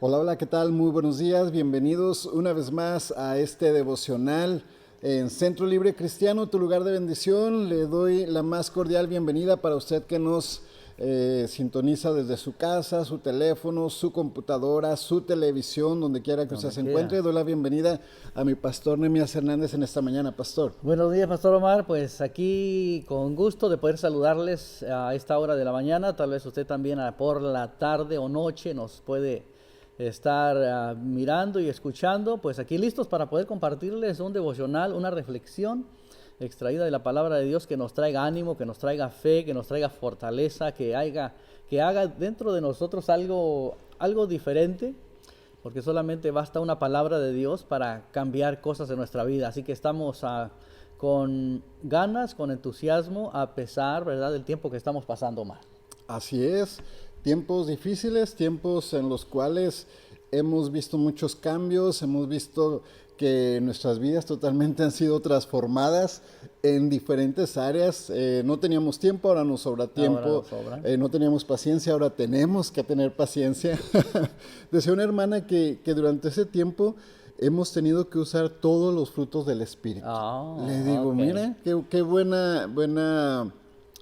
Hola, hola, ¿qué tal? Muy buenos días, bienvenidos una vez más a este devocional en Centro Libre Cristiano, tu lugar de bendición. Le doy la más cordial bienvenida para usted que nos sintoniza desde su casa, su teléfono, su computadora, su televisión, donde quiera que usted Donde se quiera. encuentre. Doy la bienvenida a mi pastor Nehemías Hernández en esta mañana, pastor. Buenos días, Pastor Omar. Pues aquí con gusto de poder saludarles a esta hora de la mañana. Tal vez usted también por la tarde o noche nos puede estar mirando y escuchando. Pues aquí listos para poder compartirles un devocional, una reflexión extraída de la palabra de Dios que nos traiga ánimo, que nos traiga fe, que nos traiga fortaleza, que haga dentro de nosotros algo diferente, porque solamente basta una palabra de Dios para cambiar cosas en nuestra vida. Así que estamos con ganas, con entusiasmo, a pesar, ¿verdad?, del tiempo que estamos pasando mal. Así es, tiempos difíciles, tiempos en los cuales hemos visto muchos cambios, hemos visto que nuestras vidas totalmente han sido transformadas en diferentes áreas. No teníamos tiempo, ahora nos sobra Ahora tiempo. nos sobran. No teníamos paciencia, ahora tenemos que tener paciencia. Decía una hermana que durante ese tiempo hemos tenido que usar todos los frutos del Espíritu. Le Oh, digo, ok. mira, qué buena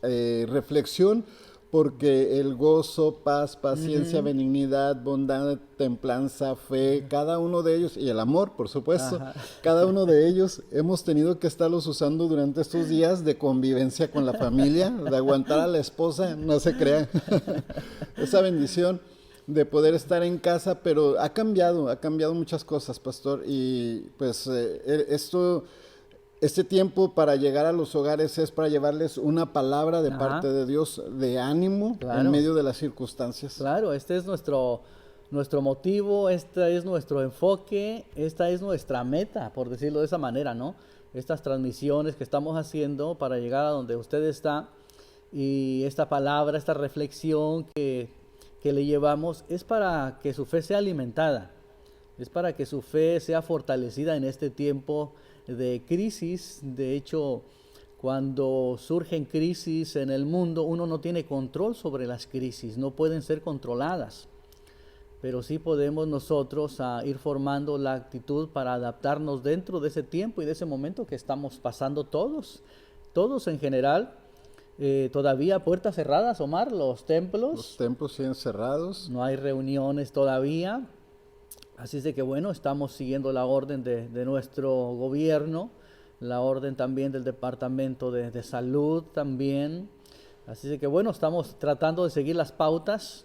reflexión, porque el gozo, paz, paciencia, Ujú. benignidad, bondad, templanza, fe, cada uno de ellos, y el amor, por supuesto, Ajá. cada uno de ellos hemos tenido que estarlos usando durante estos días de convivencia con la familia, de aguantar a la esposa, no se crea, esa bendición de poder estar en casa, pero ha cambiado muchas cosas, pastor, y pues este tiempo para llegar a los hogares es para llevarles una palabra de parte Ajá. de Dios de ánimo en Claro. medio de las circunstancias. Claro, este es nuestro motivo, este es nuestro enfoque, esta es nuestra meta, por decirlo de esa manera, ¿no? Estas transmisiones que estamos haciendo para llegar a donde usted está, y esta palabra, esta reflexión que le llevamos es para que su fe sea alimentada, es para que su fe sea fortalecida en este tiempo de crisis. De hecho, cuando surgen crisis en el mundo, uno no tiene control sobre las crisis, no pueden ser controladas, pero sí podemos nosotros ir formando la actitud para adaptarnos dentro de ese tiempo y de ese momento que estamos pasando todos en general. Todavía puertas cerradas, Omar, los Los templos, templos siguen cerrados. no hay reuniones todavía. Así es de que bueno, estamos siguiendo la orden de nuestro gobierno, la orden también del Departamento de Salud también. Así es de que bueno, estamos tratando de seguir las pautas,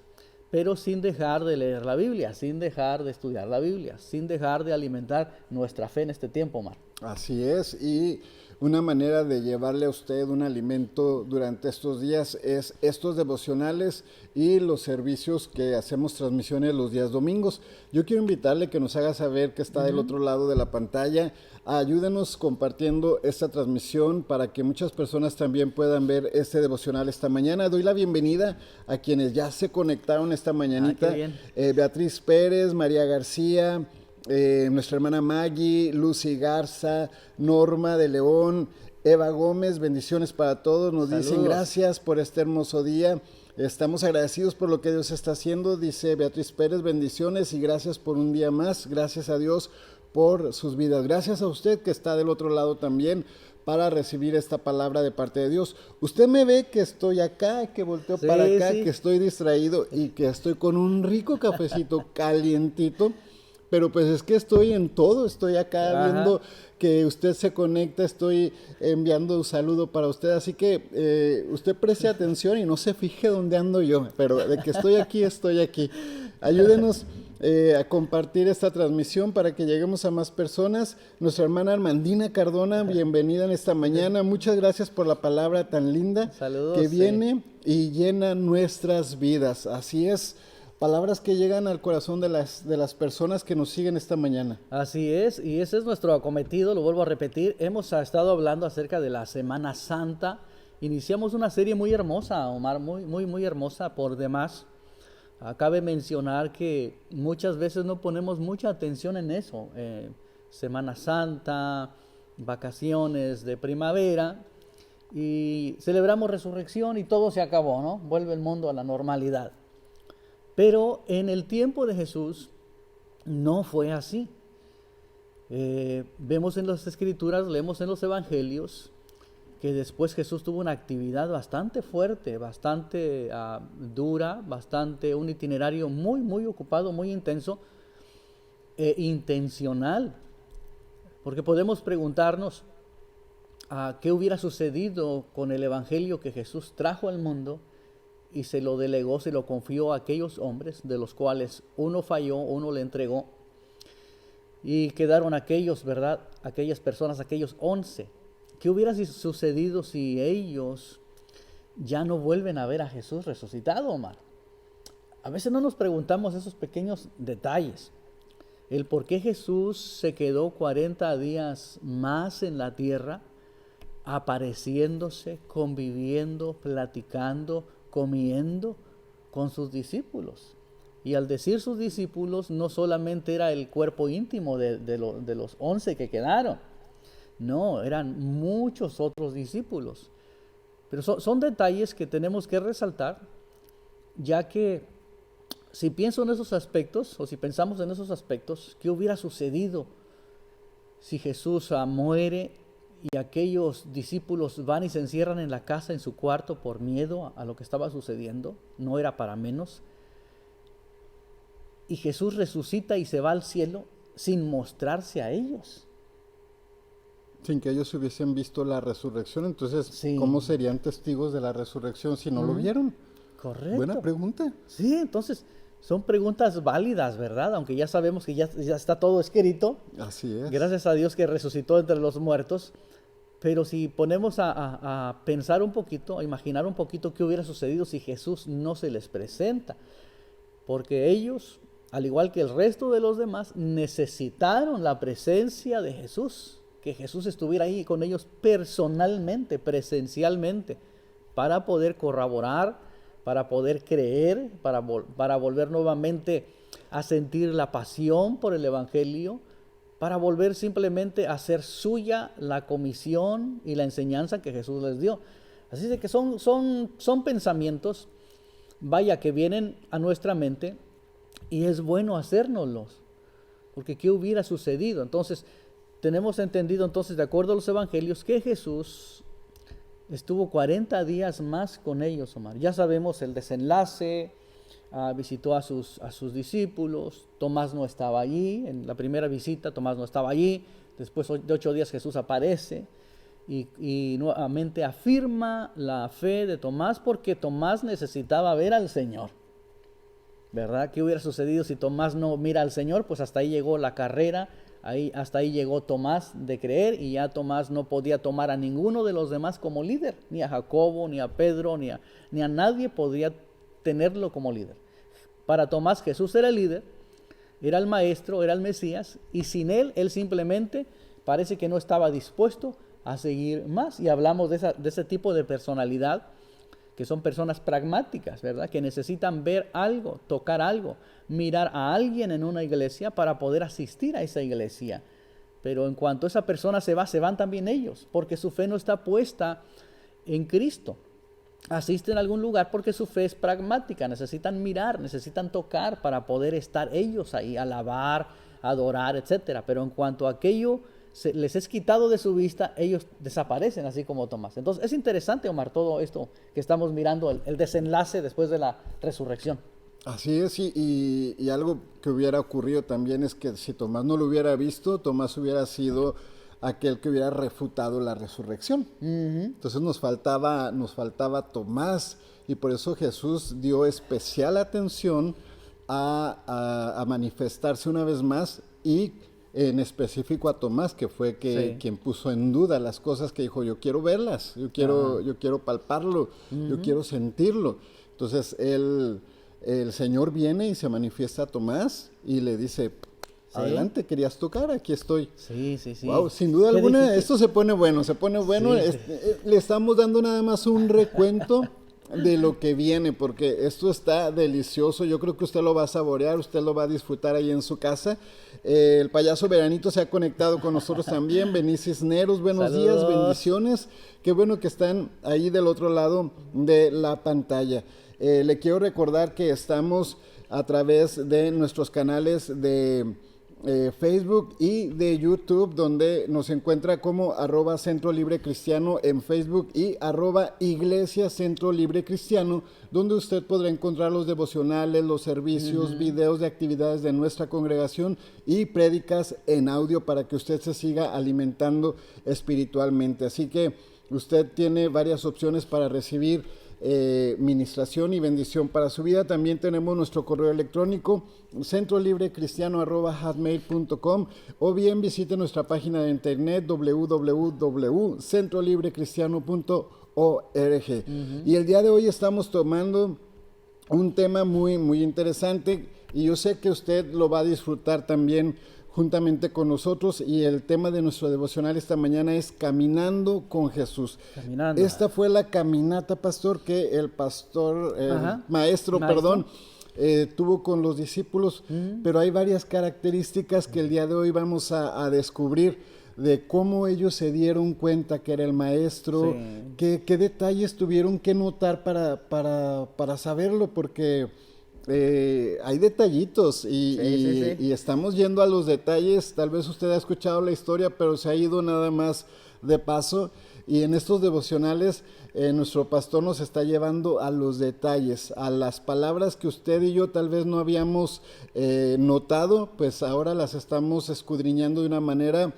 pero sin dejar de leer la Biblia, sin dejar de estudiar la Biblia, sin dejar de alimentar nuestra fe en este tiempo, Omar. Así es, y una manera de llevarle a usted un alimento durante estos días es estos devocionales y los servicios que hacemos transmisiones los días domingos. Yo quiero invitarle que nos haga saber que está del otro lado de la pantalla. Ayúdenos compartiendo esta transmisión para que muchas personas también puedan ver este devocional esta mañana. Doy la bienvenida a quienes ya se conectaron esta Ah, qué mañanita. bien. Beatriz Pérez, María García, nuestra hermana Maggie, Lucy Garza, Norma de León, Eva Gómez, bendiciones para todos. Nos dicen Saludos. gracias por este hermoso día. Estamos agradecidos por lo que Dios está haciendo, dice Beatriz Pérez, bendiciones y gracias por un día más. Gracias a Dios por sus vidas. Gracias a usted que está del otro lado también para recibir esta palabra de parte de Dios. Usted me ve que estoy acá, que volteo para Sí, acá, sí. que estoy distraído y que estoy con un rico cafecito calientito. Pero pues es que estoy en todo, estoy acá Ajá. viendo que usted se conecta, estoy enviando un saludo para usted, así que usted preste atención y no se fije dónde ando yo, pero de que estoy aquí, estoy aquí. Ayúdenos a compartir esta transmisión para que lleguemos a más personas. Nuestra hermana Armandina Cardona, bienvenida en esta mañana, muchas gracias por la palabra tan linda que Saludos, sí. viene y llena nuestras vidas, así es. Palabras que llegan al corazón de las personas que nos siguen esta mañana. Así es, y ese es nuestro acometido, lo vuelvo a repetir. Hemos estado hablando acerca de la Semana Santa. Iniciamos una serie muy hermosa, Omar, muy hermosa por demás. Cabe mencionar que muchas veces no ponemos mucha atención en eso. Semana Santa, vacaciones de primavera, y celebramos resurrección y todo se acabó, ¿no? Vuelve el mundo a la normalidad. Pero en el tiempo de Jesús no fue así. Vemos en las Escrituras, leemos en los Evangelios, que después Jesús tuvo una actividad bastante fuerte, bastante dura, un itinerario muy, muy ocupado, muy intenso e intencional. Porque podemos preguntarnos qué hubiera sucedido con el Evangelio que Jesús trajo al mundo y se lo delegó, se lo confió a aquellos hombres, de los cuales uno falló, uno le entregó, y quedaron aquellos, ¿verdad? Aquellas personas, aquellos 11. ¿Qué hubiera sucedido si ellos ya no vuelven a ver a Jesús resucitado, Omar? A veces no nos preguntamos esos pequeños detalles. El por qué Jesús se quedó 40 días más en la tierra, apareciéndose, conviviendo, platicando, comiendo con sus discípulos. Y al decir sus discípulos, no solamente era el cuerpo íntimo de los 11 que quedaron, no, eran muchos otros discípulos. Pero son detalles que tenemos que resaltar, ya que si pienso en esos aspectos, o si pensamos en esos aspectos, ¿qué hubiera sucedido si Jesús muere y aquellos discípulos van y se encierran en la casa, en su cuarto, por miedo a lo que estaba sucediendo? No era para menos. Y Jesús resucita y se va al cielo sin mostrarse a ellos. Sin que ellos hubiesen visto la resurrección, entonces, Sí. ¿cómo serían testigos de la resurrección si no lo vieron? Correcto. Buena pregunta. Sí, entonces son preguntas válidas, ¿verdad? Aunque ya sabemos que ya está todo escrito. Así es. Gracias a Dios que resucitó entre los muertos. Pero si ponemos a pensar un poquito, a imaginar un poquito qué hubiera sucedido si Jesús no se les presenta. Porque ellos, al igual que el resto de los demás, necesitaron la presencia de Jesús. Que Jesús estuviera ahí con ellos personalmente, presencialmente, para poder corroborar, para poder creer, para volver nuevamente a sentir la pasión por el Evangelio, para volver simplemente a hacer suya la comisión y la enseñanza que Jesús les dio. Así de que son pensamientos, vaya, que vienen a nuestra mente y es bueno hacérnoslos, porque ¿qué hubiera sucedido? Entonces, tenemos entendido entonces, de acuerdo a los evangelios, que Jesús estuvo 40 días más con ellos, Omar. Ya sabemos el desenlace, visitó a sus discípulos. Tomás no estaba allí, en la primera visita Tomás no estaba allí. Después de 8 días Jesús aparece y nuevamente afirma la fe de Tomás, porque Tomás necesitaba ver al Señor, ¿verdad? ¿Qué hubiera sucedido si Tomás no mira al Señor? Pues hasta ahí llegó la carrera. Hasta ahí llegó Tomás de creer, y ya Tomás no podía tomar a ninguno de los demás como líder, ni a Jacobo, ni a Pedro, ni a nadie podía tenerlo como líder. Para Tomás Jesús era el líder, era el maestro, era el Mesías, y sin él simplemente parece que no estaba dispuesto a seguir más. Y hablamos de ese tipo de personalidad, que son personas pragmáticas, ¿verdad? Que necesitan ver algo, tocar algo, mirar a alguien en una iglesia para poder asistir a esa iglesia. Pero en cuanto esa persona se van también ellos, porque su fe no está puesta en Cristo. Asisten a algún lugar porque su fe es pragmática, necesitan mirar, necesitan tocar para poder estar ellos ahí, alabar, adorar, etcétera. Pero en cuanto a aquello les es quitado de su vista, ellos desaparecen, así como Tomás. Entonces es interesante, Omar, todo esto que estamos mirando, el desenlace después de la resurrección. Así es, y algo que hubiera ocurrido también es que si Tomás no lo hubiera visto, Tomás hubiera sido aquel que hubiera refutado la resurrección. Entonces nos faltaba Tomás, y por eso Jesús dio especial atención a manifestarse una vez más, y en específico a Tomás, que fue quien puso en duda las cosas, que dijo: yo quiero verlas, yo quiero palparlo, yo quiero sentirlo. Entonces el Señor viene y se manifiesta a Tomás y le dice: adelante, querías tocar, aquí estoy. Sí. Wow, sin duda alguna, esto se pone bueno. Sí. Le estamos dando nada más un recuento de lo que viene, porque esto está delicioso. Yo creo que usted lo va a saborear, usted lo va a disfrutar ahí en su casa. El payaso Veranito se ha conectado con nosotros también. Benicio Cisneros, buenos días, bendiciones. Qué bueno que están ahí del otro lado de la pantalla. Le quiero recordar que estamos a través de nuestros canales de Facebook y de YouTube, donde nos encuentra como @Centro Libre Cristiano en Facebook y @Iglesia Centro Libre Cristiano, donde usted podrá encontrar los devocionales, los servicios, videos de actividades de nuestra congregación y prédicas en audio para que usted se siga alimentando espiritualmente. Así que usted tiene varias opciones para recibir ministración y bendición para su vida. También tenemos nuestro correo electrónico centrolibrecristiano@hotmail.com, o bien visite nuestra página de internet www.centrolibrecristiano.org. Y el día de hoy estamos tomando un tema muy, muy interesante, y yo sé que usted lo va a disfrutar también juntamente con nosotros, y el tema de nuestro devocional esta mañana es Caminando con Jesús. Caminando. Esta fue la caminata, pastor, que el maestro, tuvo con los discípulos, pero hay varias características que el día de hoy vamos a descubrir de cómo ellos se dieron cuenta que era el maestro, qué detalles tuvieron que notar para saberlo, porque hay detallitos y estamos yendo a los detalles. Tal vez usted ha escuchado la historia, pero se ha ido nada más de paso, y en estos devocionales nuestro pastor nos está llevando a los detalles, a las palabras que usted y yo tal vez no habíamos notado, pues ahora las estamos escudriñando de una manera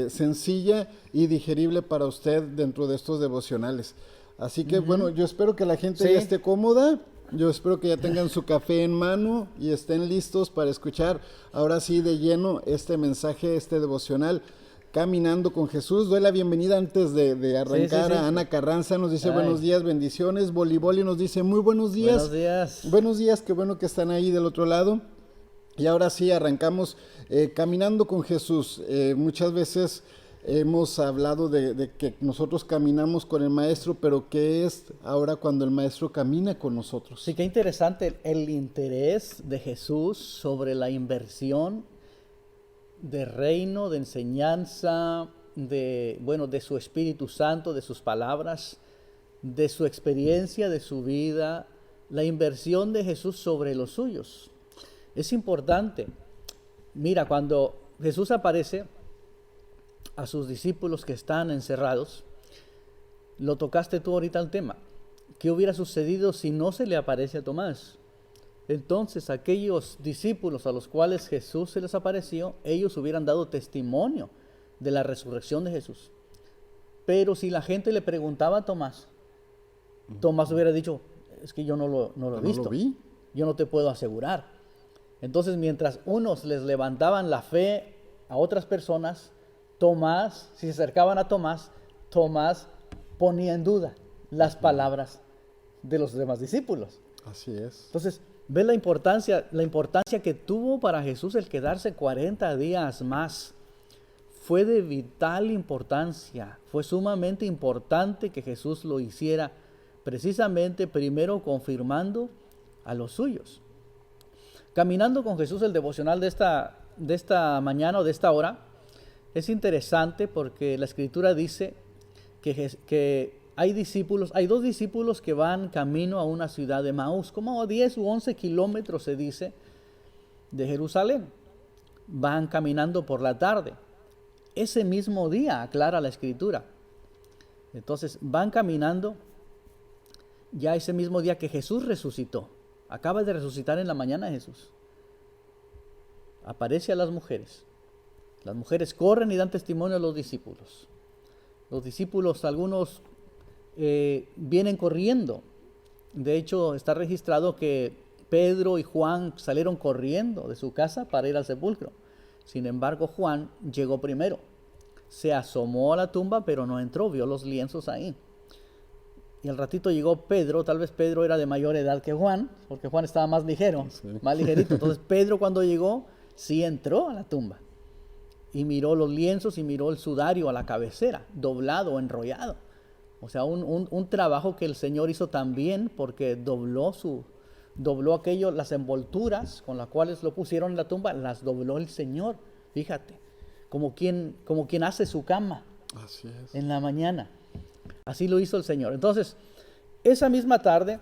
sencilla y digerible para usted dentro de estos devocionales. Así que bueno, yo espero que la gente ya esté cómoda. Yo espero que ya tengan su café en mano y estén listos para escuchar ahora sí de lleno este mensaje, este devocional, Caminando con Jesús. Doy la bienvenida antes de arrancar a Ana Carranza. Nos dice buenos días, bendiciones. Boliboli nos dice muy buenos días. Buenos días. Buenos días, qué bueno que están ahí del otro lado. Y ahora sí arrancamos Caminando con Jesús. Muchas veces hemos hablado de que nosotros caminamos con el maestro, pero ¿qué es ahora cuando el maestro camina con nosotros? Sí, qué interesante el interés de Jesús sobre la inversión de reino, de enseñanza, de su Espíritu Santo, de sus palabras, de su experiencia, de su vida, la inversión de Jesús sobre los suyos. Es importante. Mira, cuando Jesús aparece a sus discípulos que están encerrados, lo tocaste tú ahorita el tema. ¿Qué hubiera sucedido si no se le aparece a Tomás? Entonces aquellos discípulos a los cuales Jesús se les apareció, ellos hubieran dado testimonio de la resurrección de Jesús. Pero si la gente le preguntaba a Tomás, Tomás hubiera dicho, es que yo no lo he visto, yo no te puedo asegurar. Entonces mientras unos les levantaban la fe a otras personas, Tomás, si se acercaban a Tomás ponía en duda las palabras de los demás discípulos. Así es. Entonces, ¿ves la importancia que tuvo para Jesús el quedarse 40 días más? Fue de vital importancia, fue sumamente importante que Jesús lo hiciera, precisamente primero confirmando a los suyos. Caminando con Jesús, el devocional de esta mañana o de esta hora, es interesante porque la Escritura dice que hay dos discípulos que van camino a una ciudad de Maús, como a 10 u 11 kilómetros se dice de Jerusalén. Van caminando por la tarde. Ese mismo día, aclara la Escritura. Entonces van caminando ya ese mismo día que Jesús resucitó. Acaba de resucitar en la mañana Jesús. Aparece a las mujeres. Las mujeres corren y dan testimonio a los discípulos. Los discípulos, algunos vienen corriendo. De hecho, está registrado que Pedro y Juan salieron corriendo de su casa para ir al sepulcro. Sin embargo, Juan llegó primero. Se asomó a la tumba, pero no entró, vio los lienzos ahí. Y al ratito llegó Pedro. Tal vez Pedro era de mayor edad que Juan, porque Juan estaba más ligero, más ligerito. Entonces Pedro, cuando llegó, sí entró a la tumba. Y miró los lienzos y miró el sudario a la cabecera, doblado, enrollado. O sea, un trabajo que el Señor hizo también, porque dobló aquello, las envolturas con las cuales lo pusieron en la tumba, las dobló el Señor. Fíjate, como quien hace su cama. Así es. En la mañana. Así lo hizo el Señor. Entonces, esa misma tarde,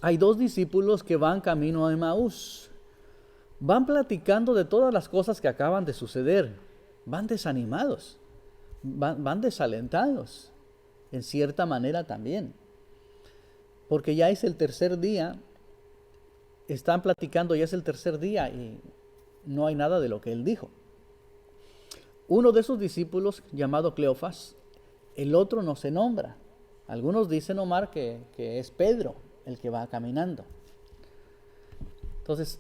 hay dos discípulos que van camino a Emaús. Van platicando de todas las cosas que acaban de suceder. Van desanimados, van desalentados, en cierta manera también. Porque ya es el tercer día, están platicando, ya es el tercer día y no hay nada de lo que él dijo. Uno de sus discípulos, llamado Cleofas, el otro no se nombra. Algunos dicen, Omar, que es Pedro el que va caminando. Entonces,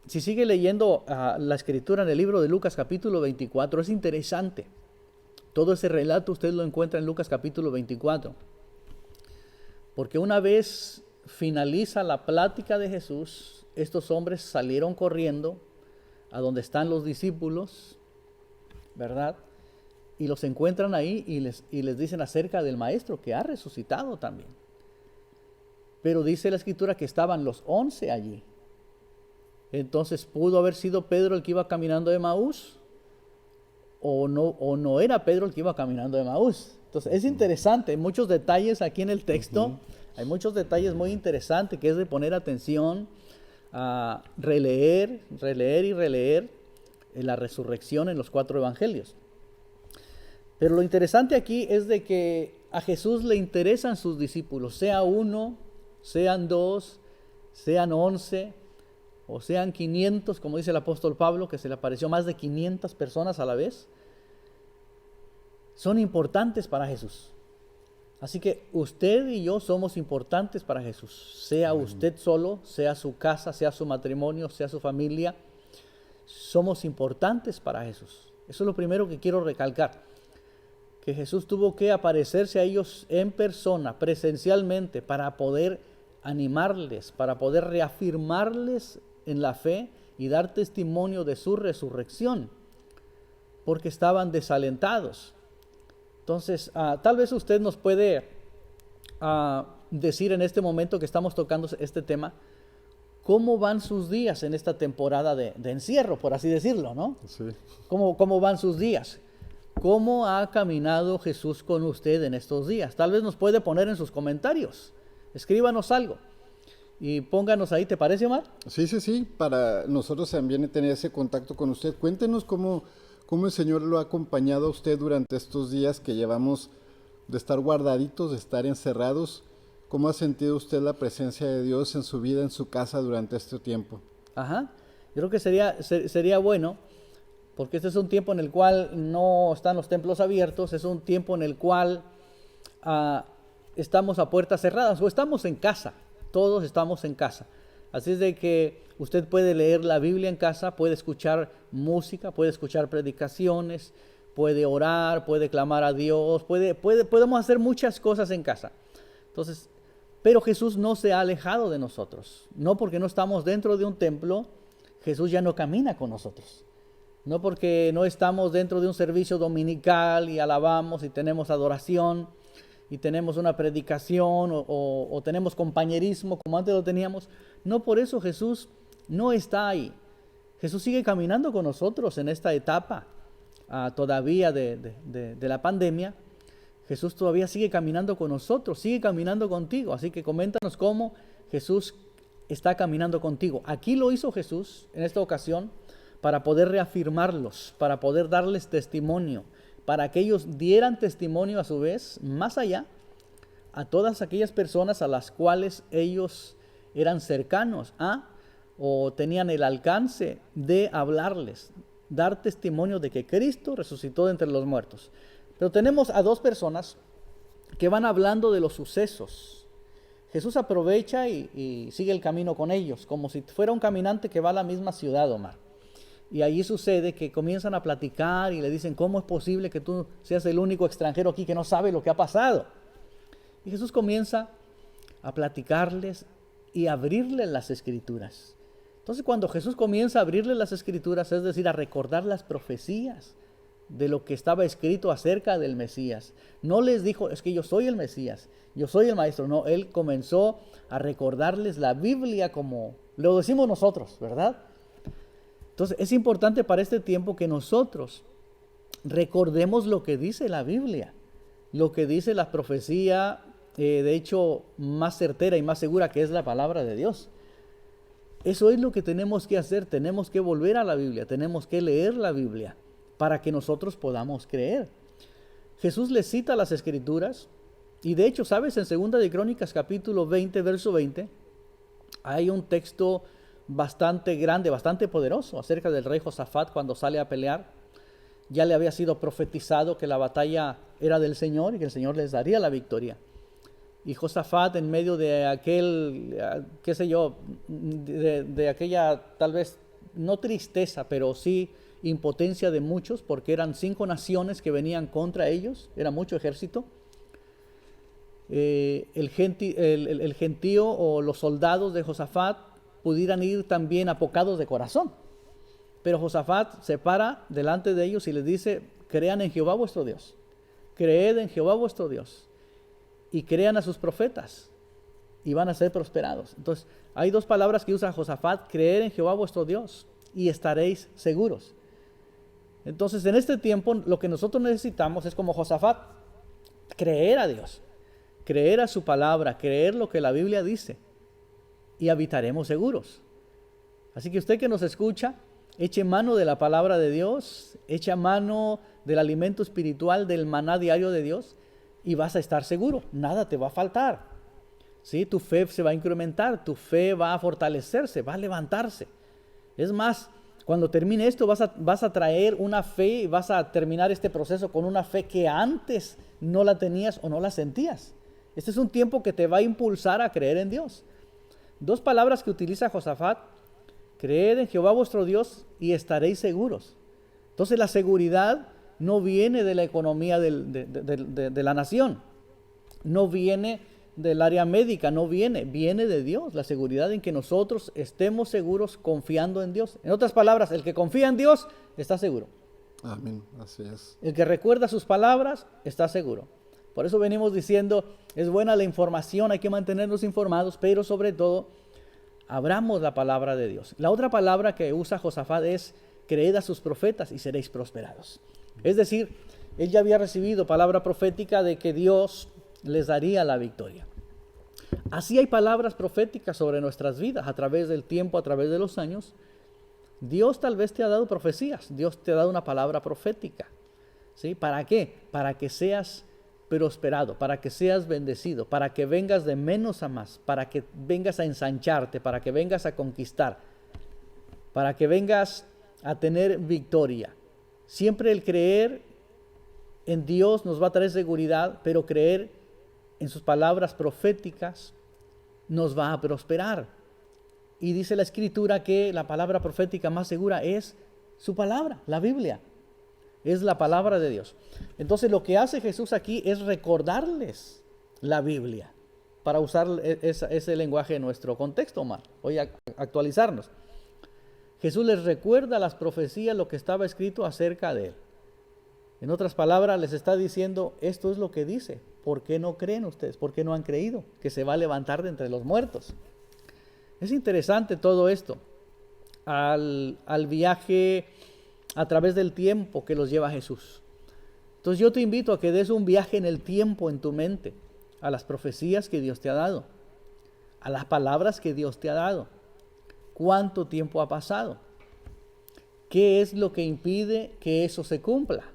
si sigue leyendo la escritura en el libro de Lucas capítulo 24, es interesante. Todo ese relato usted lo encuentra en Lucas capítulo 24. Porque una vez finaliza la plática de Jesús, estos hombres salieron corriendo a donde están los discípulos, ¿verdad? Y los encuentran ahí y les dicen acerca del Maestro que ha resucitado también. Pero dice la escritura que estaban los 11 allí. Entonces, ¿pudo haber sido Pedro el que iba caminando de Emaús? ¿O no era Pedro el que iba caminando de Emaús? Entonces, es interesante, hay muchos detalles aquí en el texto, hay muchos detalles muy interesantes que es de poner atención, a releer y releer la resurrección en los 4 evangelios. Pero lo interesante aquí es de que a Jesús le interesan sus discípulos, sea uno, sean 2, sean 11, o sean 500, como dice el apóstol Pablo, que se le apareció más de 500 personas a la vez, son importantes para Jesús. Así que usted y yo somos importantes para Jesús, sea usted solo, sea su casa, sea su matrimonio, sea su familia, somos importantes para Jesús. Eso es lo primero que quiero recalcar, que Jesús tuvo que aparecerse a ellos en persona, presencialmente, para poder animarles, para poder reafirmarles en la fe y dar testimonio de su resurrección, porque estaban desalentados. Entonces, tal vez usted nos puede decir en este momento que estamos tocando este tema, ¿cómo van sus días en esta temporada de encierro, por así decirlo, ¿no? Sí. ¿Cómo van sus días? ¿Cómo ha caminado Jesús con usted en estos días? Tal vez nos puede poner en sus comentarios, escríbanos algo. Y pónganos ahí, ¿te parece, Omar? Sí, para nosotros también tener ese contacto con usted. Cuéntenos cómo el Señor lo ha acompañado a usted durante estos días que llevamos de estar guardaditos, de estar encerrados. ¿Cómo ha sentido usted la presencia de Dios en su vida, en su casa durante este tiempo? Ajá, yo creo que sería bueno, porque este es un tiempo en el cual no están los templos abiertos, es un tiempo en el cual estamos a puertas cerradas o estamos en casa. Todos estamos en casa. Así es de que usted puede leer la Biblia en casa, puede escuchar música, puede escuchar predicaciones, puede orar, puede clamar a Dios, podemos hacer muchas cosas en casa. Entonces, pero Jesús no se ha alejado de nosotros. No porque no estamos dentro de un templo, Jesús ya no camina con nosotros. No porque no estamos dentro de un servicio dominical y alabamos y tenemos adoración, y tenemos una predicación o tenemos compañerismo como antes lo teníamos, no por eso Jesús no está ahí. Jesús sigue caminando con nosotros en esta etapa todavía de la pandemia. Jesús todavía sigue caminando con nosotros, sigue caminando contigo. Así que coméntanos cómo Jesús está caminando contigo. Aquí lo hizo Jesús en esta ocasión para poder reafirmarlos, para poder darles testimonio, para que ellos dieran testimonio a su vez, más allá, a todas aquellas personas a las cuales ellos eran cercanos o tenían el alcance de hablarles, dar testimonio de que Cristo resucitó de entre los muertos. Pero tenemos a 2 personas que van hablando de los sucesos. Jesús aprovecha y sigue el camino con ellos, como si fuera un caminante que va a la misma ciudad, Omar. Y allí sucede que comienzan a platicar y le dicen, ¿cómo es posible que tú seas el único extranjero aquí que no sabe lo que ha pasado? Y Jesús comienza a platicarles y abrirles las escrituras. Entonces, cuando Jesús comienza a abrirles las escrituras, es decir, a recordar las profecías de lo que estaba escrito acerca del Mesías, no les dijo, es que yo soy el Mesías, yo soy el Maestro. No, Él comenzó a recordarles la Biblia como lo decimos nosotros, ¿verdad? Entonces, es importante para este tiempo que nosotros recordemos lo que dice la Biblia, lo que dice la profecía de hecho, más certera y más segura, que es la palabra de Dios. Eso es lo que tenemos que hacer, tenemos que volver a la Biblia, tenemos que leer la Biblia para que nosotros podamos creer. Jesús les cita las Escrituras y de hecho, ¿sabes? En 2 de Crónicas capítulo 20, verso 20, hay un texto bastante grande, bastante poderoso acerca del rey Josafat cuando sale a pelear. Ya le había sido profetizado que la batalla era del Señor y que el Señor les daría la victoria. Y Josafat, en medio de aquel, qué sé yo, de aquella tal vez no tristeza, pero sí impotencia de muchos, porque eran 5 naciones que venían contra ellos, era mucho ejército. El gentío o los soldados de Josafat pudieran ir también apocados de corazón. Pero Josafat se para delante de ellos y les dice: crean en Jehová vuestro Dios, creed en Jehová vuestro Dios y crean a sus profetas y van a ser prosperados. Entonces hay 2 palabras que usa Josafat: creer en Jehová vuestro Dios y estaréis seguros. Entonces en este tiempo lo que nosotros necesitamos es, como Josafat, creer a Dios, creer a su palabra, creer lo que la Biblia dice y habitaremos seguros. Así que usted que nos escucha, eche mano de la palabra de Dios, echa mano del alimento espiritual, del maná diario de Dios, y vas a estar seguro, nada te va a faltar. ¿Sí? Tu fe se va a incrementar, tu fe va a fortalecerse, va a levantarse. Es más, cuando termine esto vas a traer una fe y vas a terminar este proceso con una fe que antes no la tenías o no la sentías. Este es un tiempo que te va a impulsar a creer en Dios. 2 palabras que utiliza Josafat: creed en Jehová vuestro Dios y estaréis seguros. Entonces la seguridad no viene de la economía de la nación, no viene del área médica, viene de Dios. La seguridad en que nosotros estemos seguros confiando en Dios. En otras palabras, el que confía en Dios está seguro. Amén, así es. El que recuerda sus palabras está seguro. Por eso venimos diciendo, es buena la información, hay que mantenernos informados, pero sobre todo, abramos la palabra de Dios. La otra palabra que usa Josafat es: creed a sus profetas y seréis prosperados. Es decir, él ya había recibido palabra profética de que Dios les daría la victoria. Así hay palabras proféticas sobre nuestras vidas a través del tiempo, a través de los años. Dios tal vez te ha dado profecías, Dios te ha dado una palabra profética. ¿Sí? ¿Para qué? Para que seas prosperado, para que seas bendecido, para que vengas de menos a más, para que vengas a ensancharte, para que vengas a conquistar, para que vengas a tener victoria. Siempre el creer en Dios nos va a traer seguridad, pero creer en sus palabras proféticas nos va a prosperar. Y dice la Escritura que la palabra profética más segura es su palabra, la Biblia. Es la palabra de Dios. Entonces lo que hace Jesús aquí es recordarles la Biblia, para usar ese lenguaje en nuestro contexto, Omar. Voy a actualizarnos. Jesús les recuerda las profecías, lo que estaba escrito acerca de él. En otras palabras, les está diciendo: esto es lo que dice. ¿Por qué no creen ustedes? ¿Por qué no han creído que se va a levantar de entre los muertos? Es interesante todo esto. Al viaje a través del tiempo que los lleva Jesús. Entonces yo te invito a que des un viaje en el tiempo en tu mente, a las profecías que Dios te ha dado, a las palabras que Dios te ha dado. ¿Cuánto tiempo ha pasado? ¿Qué es lo que impide que eso se cumpla?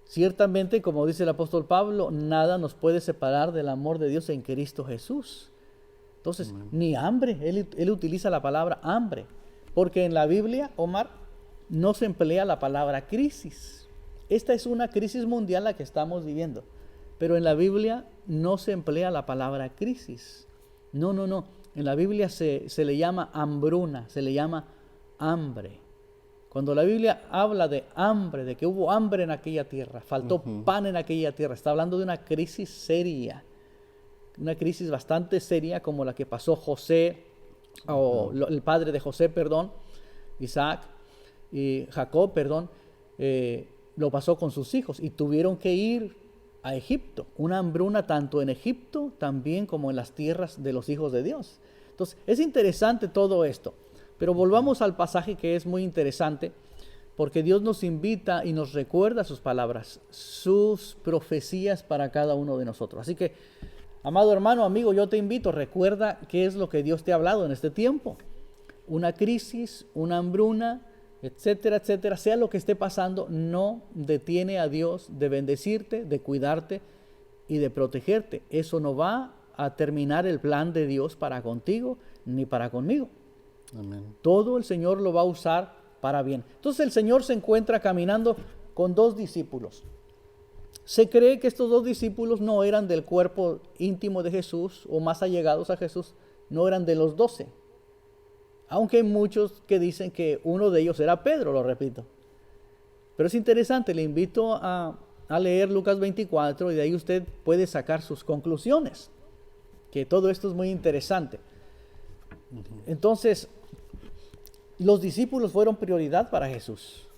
Ciertamente, como dice el apóstol Pablo, nada nos puede separar del amor de Dios en Cristo Jesús. Entonces, ni hambre, él utiliza la palabra hambre, porque en la Biblia, Omar, no se emplea la palabra crisis. Esta es una crisis mundial la que estamos viviendo, pero en la Biblia no se emplea la palabra crisis. No. En la Biblia se le llama hambruna, se le llama hambre. Cuando la Biblia habla de hambre, de que hubo hambre en aquella tierra, faltó pan en aquella tierra, está hablando de una crisis seria, una crisis bastante seria como la que pasó José, el padre de José, Isaac y Jacob, lo pasó con sus hijos y tuvieron que ir a Egipto. Una hambruna tanto en Egipto también como en las tierras de los hijos de Dios. Entonces, es interesante todo esto. Pero volvamos al pasaje que es muy interesante, porque Dios nos invita y nos recuerda sus palabras, sus profecías para cada uno de nosotros. Así que Amado hermano, amigo, yo te invito, recuerda qué es lo que Dios te ha hablado en este tiempo. Una crisis, una hambruna, etcétera, etcétera, sea lo que esté pasando, no detiene a Dios de bendecirte, de cuidarte y de protegerte. Eso no va a terminar el plan de Dios para contigo ni para conmigo. Amén. Todo el Señor lo va a usar para bien. Entonces el Señor se encuentra caminando con 2 discípulos. Se cree que estos 2 discípulos no eran del cuerpo íntimo de Jesús o más allegados a Jesús, no eran de los 12. Aunque hay muchos que dicen que uno de ellos era Pedro, lo repito. Pero es interesante, le invito a leer Lucas 24 y de ahí usted puede sacar sus conclusiones, que todo esto es muy interesante. Entonces, los discípulos fueron prioridad para Jesús,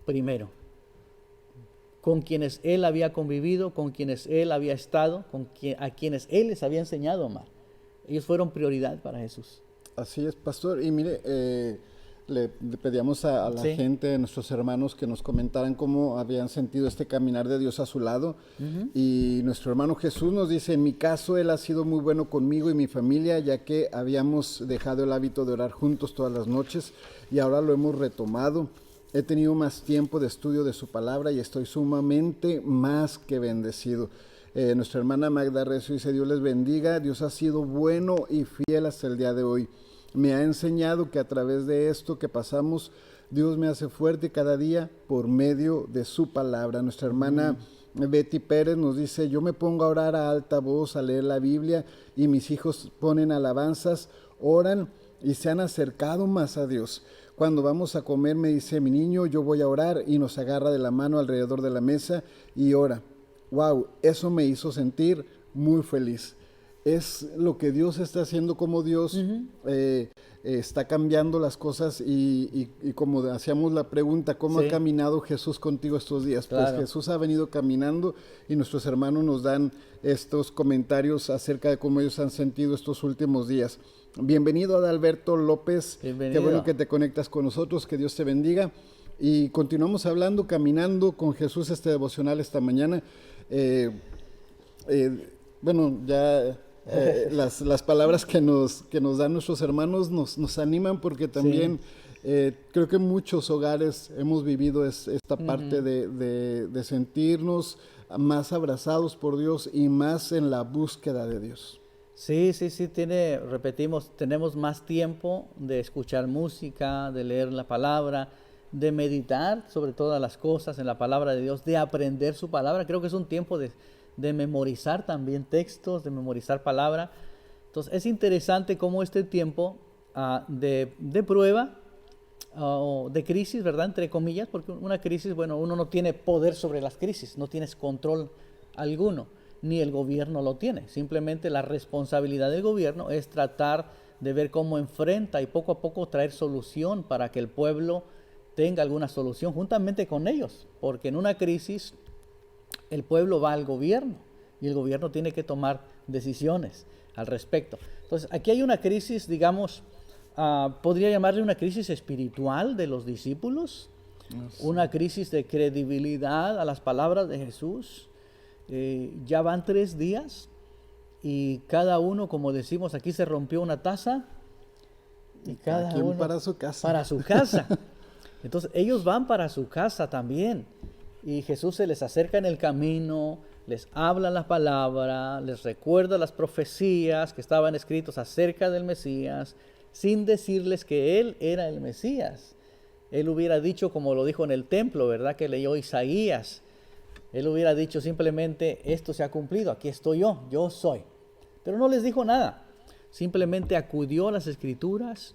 primero, con quienes Él había convivido, con quienes Él había estado, a quienes Él les había enseñado a amar. Ellos fueron prioridad para Jesús. Así es, pastor. Y mire, le pedíamos a la gente, a nuestros hermanos, que nos comentaran cómo habían sentido este caminar de Dios a su lado. Y nuestro hermano Jesús nos dice, en mi caso, Él ha sido muy bueno conmigo y mi familia, ya que habíamos dejado el hábito de orar juntos todas las noches y ahora lo hemos retomado. He tenido más tiempo de estudio de su palabra y estoy sumamente más que bendecido. Nuestra hermana Magda Recio dice, Dios les bendiga, Dios ha sido bueno y fiel hasta el día de hoy. Me ha enseñado que a través de esto que pasamos, Dios me hace fuerte cada día por medio de su palabra. Nuestra hermana Betty Pérez nos dice, yo me pongo a orar a alta voz, a leer la Biblia y mis hijos ponen alabanzas, oran y se han acercado más a Dios. Cuando vamos a comer me dice, mi niño, yo voy a orar, y nos agarra de la mano alrededor de la mesa y ora. Wow, eso me hizo sentir muy feliz. Es lo que Dios está haciendo, como Dios está cambiando las cosas y como hacíamos la pregunta, ¿cómo ha caminado Jesús contigo estos días? Claro. Pues Jesús ha venido caminando y nuestros hermanos nos dan estos comentarios acerca de cómo ellos han sentido estos últimos días. Bienvenido, Adalberto López. Bienvenido. Qué bueno que te conectas con nosotros, que Dios te bendiga. Y continuamos hablando, caminando con Jesús, este devocional esta mañana. Bueno, ya las palabras que nos dan nuestros hermanos nos animan, porque también creo que en muchos hogares hemos vivido esta parte de sentirnos más abrazados por Dios y más en la búsqueda de Dios. Sí, repetimos, tenemos más tiempo de escuchar música, de leer la palabra, de meditar sobre todas las cosas en la palabra de Dios, de aprender su palabra. Creo que es un tiempo de memorizar también textos, de memorizar palabra. Entonces es interesante cómo este tiempo de prueba o de crisis, ¿verdad? Entre comillas, porque una crisis, bueno, uno no tiene poder sobre las crisis, no tienes control alguno, ni el gobierno lo tiene. Simplemente la responsabilidad del gobierno es tratar de ver cómo enfrenta y poco a poco traer solución para que el pueblo tenga alguna solución juntamente con ellos, porque en una crisis el pueblo va al gobierno y el gobierno tiene que tomar decisiones al respecto. Entonces, aquí hay una crisis, digamos, podría llamarle una crisis espiritual de los discípulos, una crisis de credibilidad a las palabras de Jesús. Ya van 3 días y cada uno, como decimos, aquí se rompió una taza y cada uno para su casa. Para su casa. Entonces ellos van para su casa también y Jesús se les acerca en el camino, les habla la palabra, les recuerda las profecías que estaban escritas acerca del Mesías, sin decirles que Él era el Mesías. Él hubiera dicho, como lo dijo en el templo, ¿verdad? Que leyó Isaías. Él hubiera dicho simplemente, esto se ha cumplido, aquí estoy yo soy. Pero no les dijo nada, simplemente acudió a las Escrituras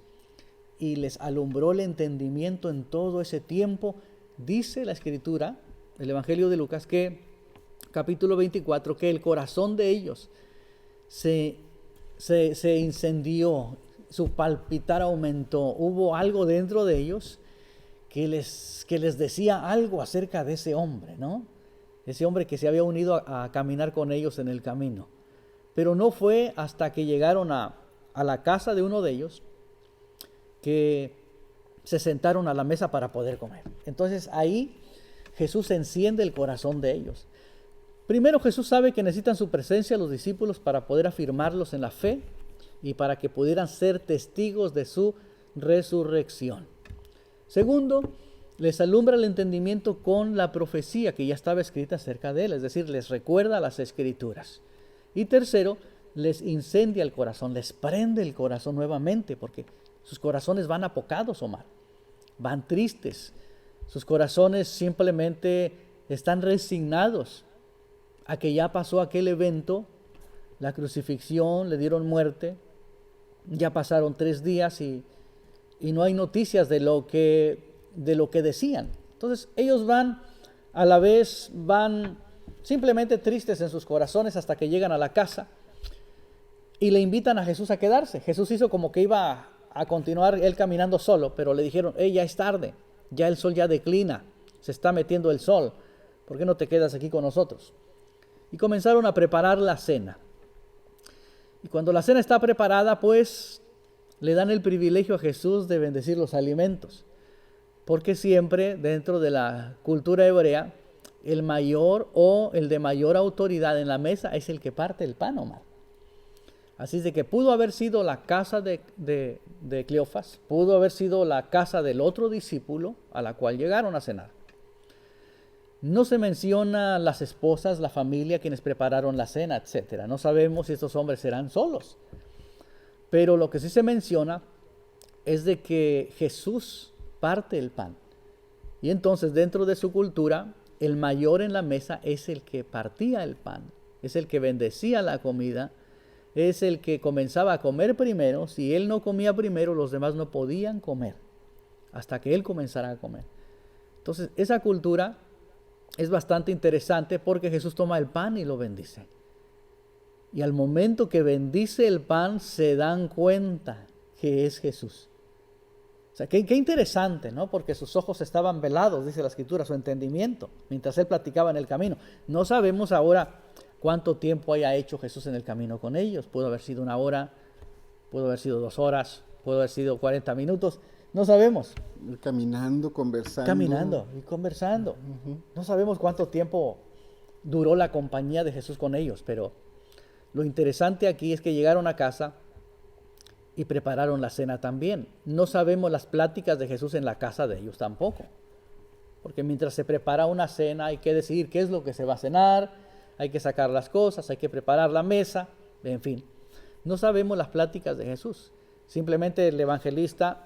y les alumbró el entendimiento en todo ese tiempo. Dice la Escritura, el Evangelio de Lucas, que capítulo 24, que el corazón de ellos se incendió, su palpitar aumentó, hubo algo dentro de ellos que les decía algo acerca de ese hombre, ¿no? Ese hombre que se había unido a caminar con ellos en el camino. Pero no fue hasta que llegaron a la casa de uno de ellos que se sentaron a la mesa para poder comer. Entonces ahí Jesús enciende el corazón de ellos. Primero, Jesús sabe que necesitan su presencia los discípulos para poder afirmarlos en la fe y para que pudieran ser testigos de su resurrección. Segundo, les alumbra el entendimiento con la profecía que ya estaba escrita acerca de él, es decir, les recuerda las escrituras. Y tercero, les incendia el corazón, les prende el corazón nuevamente, porque sus corazones van apocados, Omar, van tristes, sus corazones simplemente están resignados a que ya pasó aquel evento, la crucifixión, le dieron muerte, ya pasaron 3 días y no hay noticias de lo que decían. Entonces ellos van simplemente tristes en sus corazones hasta que llegan a la casa y le invitan a Jesús a quedarse. Jesús hizo como que iba a continuar él caminando solo, pero le dijeron, ya es tarde, ya el sol ya declina, se está metiendo el sol, ¿por qué no te quedas aquí con nosotros? Y comenzaron a preparar la cena. Y cuando la cena está preparada, pues le dan el privilegio a Jesús de bendecir los alimentos. Porque siempre dentro de la cultura hebrea, el mayor o el de mayor autoridad en la mesa es el que parte el pan, Omar. Así es de que pudo haber sido la casa de Cleofas, pudo haber sido la casa del otro discípulo a la cual llegaron a cenar. No se menciona las esposas, la familia, quienes prepararon la cena, etc. No sabemos si estos hombres serán solos. Pero lo que sí se menciona es de que Jesús parte el pan. Y entonces dentro de su cultura, el mayor en la mesa es el que partía el pan, es el que bendecía la comida, es el que comenzaba a comer primero. Si él no comía primero, los demás no podían comer hasta que él comenzara a comer. Entonces esa cultura es bastante interesante porque Jesús toma el pan y lo bendice. Y al momento que bendice el pan, se dan cuenta que es Jesús. O sea, qué interesante, ¿no? Porque sus ojos estaban velados, dice la Escritura, su entendimiento, mientras él platicaba en el camino. No sabemos ahora cuánto tiempo haya hecho Jesús en el camino con ellos. Pudo haber sido 1 hora, pudo haber sido 2 horas, pudo haber sido 40 minutos. No sabemos. Caminando, conversando. Caminando y conversando. No sabemos cuánto tiempo duró la compañía de Jesús con ellos, pero lo interesante aquí es que llegaron a casa y prepararon la cena también. No sabemos las pláticas de Jesús en la casa de ellos tampoco, porque mientras se prepara una cena hay que decidir qué es lo que se va a cenar, hay que sacar las cosas, hay que preparar la mesa, en fin. No sabemos las pláticas de Jesús. Simplemente el evangelista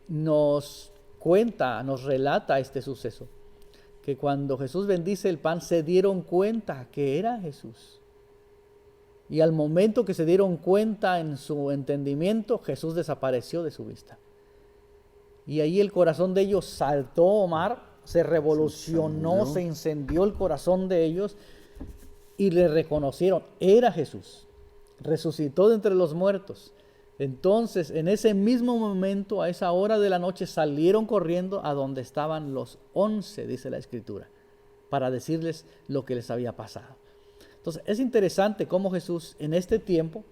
nos cuenta, nos relata este suceso, que cuando Jesús bendice el pan se dieron cuenta que era Jesús. Y al momento que se dieron cuenta en su entendimiento, Jesús desapareció de su vista. Y ahí el corazón de ellos saltó, Omar, se revolucionó, se incendió el corazón de ellos y le reconocieron, era Jesús, resucitó de entre los muertos. Entonces, en ese mismo momento, a esa hora de la noche, salieron corriendo a donde estaban los 11, dice la Escritura, para decirles lo que les había pasado. Entonces, es interesante cómo Jesús en este tiempo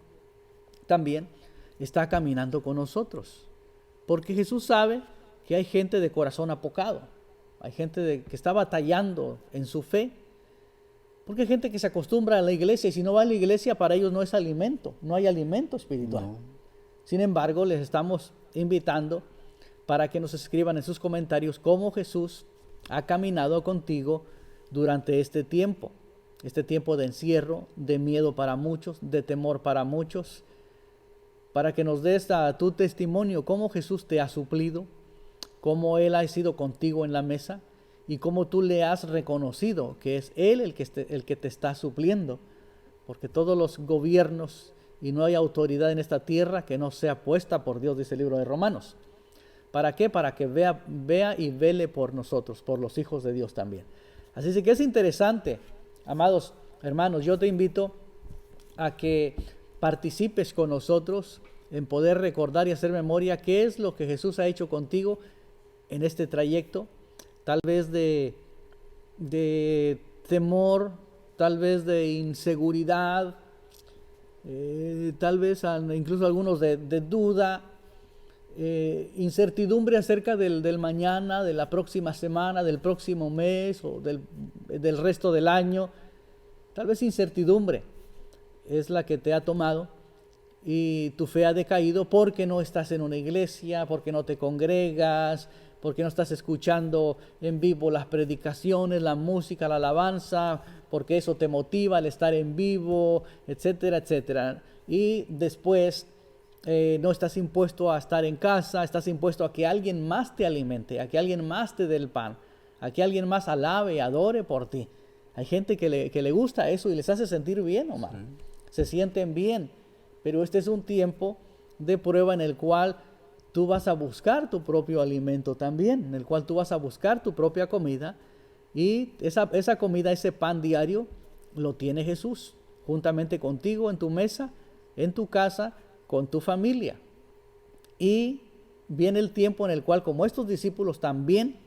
también está caminando con nosotros, porque Jesús sabe que hay gente de corazón apocado, hay gente que está batallando en su fe, porque hay gente que se acostumbra a la iglesia y si no va a la iglesia para ellos no es alimento, no hay alimento espiritual. No. Sin embargo, les estamos invitando para que nos escriban en sus comentarios cómo Jesús ha caminado contigo durante este tiempo de encierro, de miedo para muchos, de temor para muchos, para que nos des tu testimonio, cómo Jesús te ha suplido, cómo Él ha sido contigo en la mesa y cómo tú le has reconocido que es Él el que te está supliendo, porque todos los gobiernos y no hay autoridad en esta tierra que no sea puesta por Dios, dice el libro de Romanos. ¿Para qué? Para que vea y vele por nosotros, por los hijos de Dios también. Así que es interesante, amados hermanos, yo te invito a que participes con nosotros en poder recordar y hacer memoria qué es lo que Jesús ha hecho contigo en este trayecto, tal vez de temor, tal vez de inseguridad, tal vez incluso algunos de duda, incertidumbre acerca del mañana, de la próxima semana, del próximo mes o del del resto del año. Tal vez incertidumbre es la que te ha tomado y tu fe ha decaído porque no estás en una iglesia, porque no te congregas, porque no estás escuchando en vivo las predicaciones, la música, la alabanza, porque eso te motiva al estar en vivo, etcétera, etcétera. Y después no estás impuesto a estar en casa, estás impuesto a que alguien más te alimente, a que alguien más te dé el pan, a que alguien más alabe y adore por ti. Hay gente que le gusta eso y les hace sentir bien, Omar. Se sienten bien, pero este es un tiempo de prueba en el cual tú vas a buscar tu propio alimento también, en el cual tú vas a buscar tu propia comida, y esa comida, ese pan diario, lo tiene Jesús, juntamente contigo en tu mesa, en tu casa, con tu familia. Y viene el tiempo en el cual, como estos discípulos también,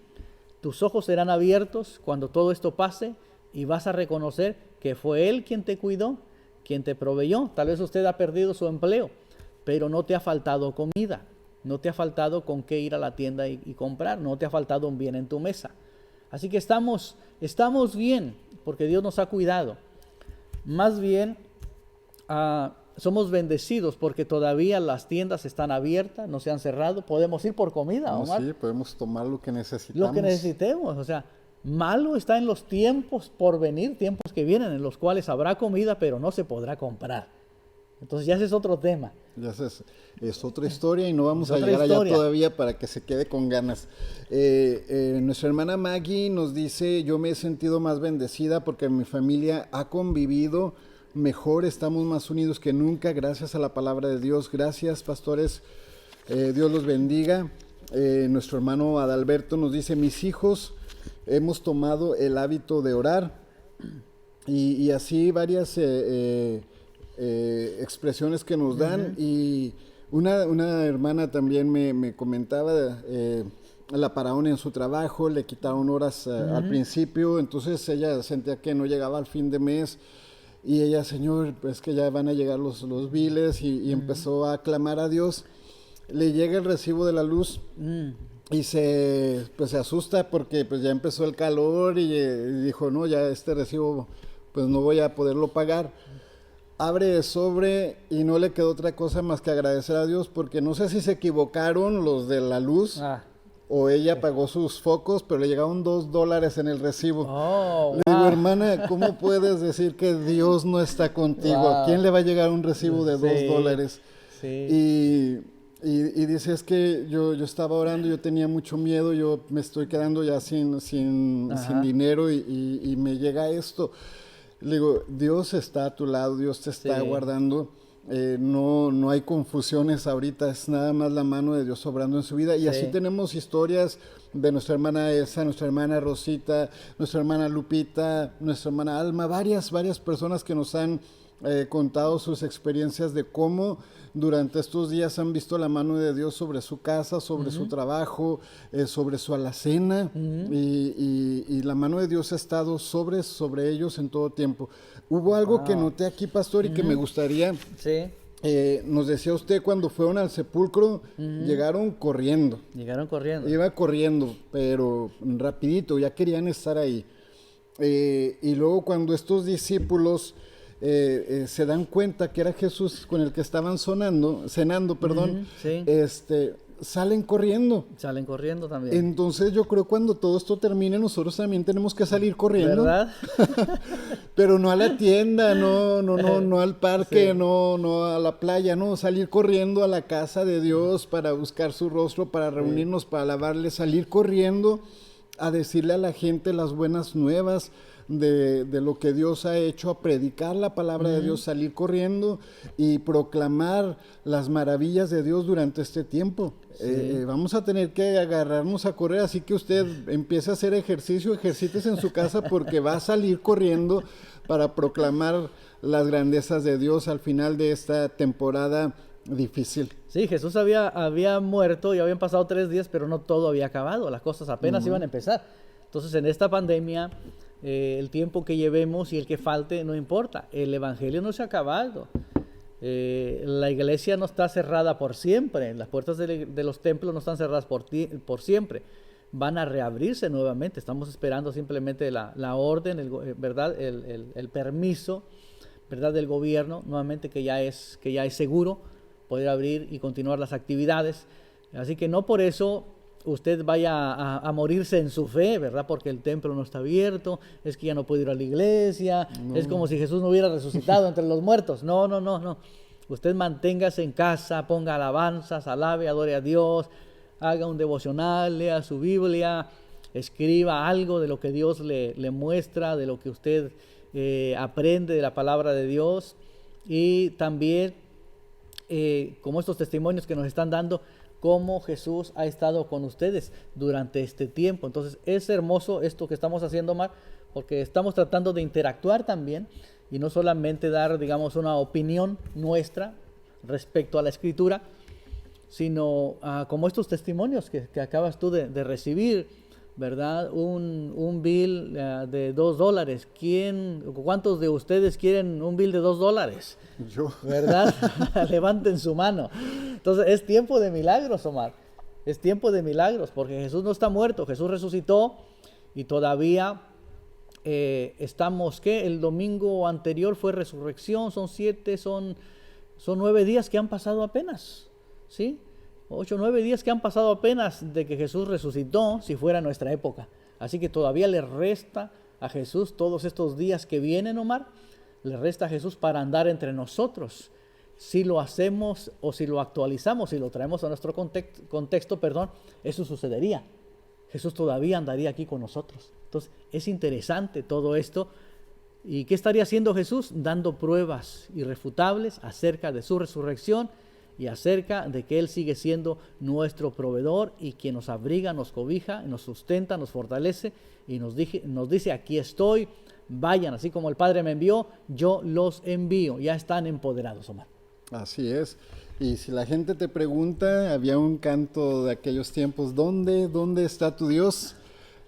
tus ojos serán abiertos cuando todo esto pase y vas a reconocer que fue Él quien te cuidó, quien te proveyó. Tal vez usted ha perdido su empleo, pero no te ha faltado comida, no te ha faltado con qué ir a la tienda y comprar, no te ha faltado un bien en tu mesa. Así que estamos bien, porque Dios nos ha cuidado. Más bien, somos bendecidos porque todavía las tiendas están abiertas, no se han cerrado, podemos ir por comida, Omar. Sí, podemos tomar lo que necesitamos. Lo que necesitemos, o sea, malo está en los tiempos por venir, tiempos que vienen, en los cuales habrá comida, pero no se podrá comprar. Entonces ya ese es otro tema. Ya es otra historia y no vamos a llegar allá todavía para que se quede con ganas. Nuestra hermana Maggie nos dice, yo me he sentido más bendecida porque mi familia ha convivido mejor, estamos más unidos que nunca, gracias a la palabra de Dios. Gracias, pastores, Dios los bendiga. Nuestro hermano Adalberto nos dice, mis hijos hemos tomado el hábito de orar, y así varias expresiones que nos dan. Y una hermana también me comentaba la pararon en su trabajo, le quitaron horas al principio, entonces ella sentía que no llegaba al fin de mes. Y ella, Señor, pues que ya van a llegar los biles, y empezó a clamar a Dios. Le llega el recibo de la luz y se asusta porque pues ya empezó el calor, y dijo, no, ya este recibo pues no voy a poderlo pagar. Abre el sobre y no le quedó otra cosa más que agradecer a Dios, porque no sé si se equivocaron los de la luz. O ella pagó sus focos, pero le llegaron $2 en el recibo. Le digo, hermana, ¿cómo puedes decir que Dios no está contigo? Wow. ¿A quién le va a llegar un recibo de $2? Sí. Y dice, es que yo estaba orando, yo tenía mucho miedo, yo me estoy quedando ya sin dinero y me llega esto. Le digo, Dios está a tu lado, Dios te está guardando. No hay confusiones ahorita, es nada más la mano de Dios obrando en su vida. Y así tenemos historias de nuestra hermana Elsa, nuestra hermana Rosita, nuestra hermana Lupita, nuestra hermana Alma, varias personas que nos han contado sus experiencias de cómo durante estos días han visto la mano de Dios sobre su casa, sobre su trabajo, sobre su alacena, y la mano de Dios ha estado sobre ellos en todo tiempo. Hubo algo que noté aquí, pastor, y que me gustaría... nos decía usted, cuando fueron al sepulcro, llegaron corriendo. Iba corriendo, pero rapidito, ya querían estar ahí. Y luego cuando estos discípulos se dan cuenta que era Jesús con el que estaban cenando, salen corriendo. Salen corriendo también. Entonces yo creo cuando todo esto termine, nosotros también tenemos que salir corriendo. ¿Verdad? Pero no a la tienda, no al parque, no a la playa, no, salir corriendo a la casa de Dios para buscar su rostro, para reunirnos, para alabarle, salir corriendo a decirle a la gente las buenas nuevas de lo que Dios ha hecho, a predicar la palabra de Dios, salir corriendo y proclamar las maravillas de Dios durante este tiempo. Vamos a tener que agarrarnos a correr, así que usted empiece a hacer ejercicio, ejercítese en su casa, porque va a salir corriendo para proclamar las grandezas de Dios al final de esta temporada difícil. Sí, Jesús había muerto y habían pasado 3 días, pero no todo había acabado, las cosas apenas iban a empezar. Entonces, en esta pandemia, el tiempo que llevemos y el que falte no importa, el evangelio no se ha acabado. La iglesia no está cerrada por siempre, las puertas de los templos no están cerradas por siempre. van a reabrirse nuevamente. Estamos esperando simplemente la orden, ¿verdad? El permiso, ¿verdad? Del gobierno, nuevamente que ya es seguro poder abrir y continuar las actividades. Así que no por eso usted vaya a morirse en su fe, ¿verdad? Porque el templo no está abierto, es que ya no puede ir a la iglesia, no. Es como si Jesús no hubiera resucitado entre los muertos. No. Usted manténgase en casa, ponga alabanzas, alabe, adore a Dios, haga un devocional, lea su Biblia, escriba algo de lo que Dios le muestra, de lo que usted aprende de la palabra de Dios. Y también, como estos testimonios que nos están dando, cómo Jesús ha estado con ustedes durante este tiempo. Entonces es hermoso esto que estamos haciendo, Omar, porque estamos tratando de interactuar también y no solamente dar, digamos, una opinión nuestra respecto a la Escritura, sino como estos testimonios que acabas tú de recibir, ¿verdad? Un bill de $2. ¿Cuántos de ustedes quieren un bill de $2? Yo. ¿Verdad? Levanten su mano. Entonces es tiempo de milagros, Omar. Es tiempo de milagros, porque Jesús no está muerto, Jesús resucitó y todavía estamos, ¿qué? El domingo anterior fue resurrección, son 9 días que han pasado apenas, ¿sí? 8, 9 días que han pasado apenas de que Jesús resucitó, si fuera nuestra época. Así que todavía le resta a Jesús todos estos días que vienen, Omar, le resta a Jesús para andar entre nosotros. Si lo hacemos o si lo actualizamos, si lo traemos a nuestro contexto, eso sucedería. Jesús todavía andaría aquí con nosotros. Entonces, es interesante todo esto. ¿Y qué estaría haciendo Jesús? Dando pruebas irrefutables acerca de su resurrección y acerca de que Él sigue siendo nuestro proveedor y quien nos abriga, nos cobija, nos sustenta, nos fortalece y nos dice, aquí estoy, vayan, así como el Padre me envió, yo los envío. Ya están empoderados, Omar. Así es. Y si la gente te pregunta, había un canto de aquellos tiempos, ¿dónde está tu Dios?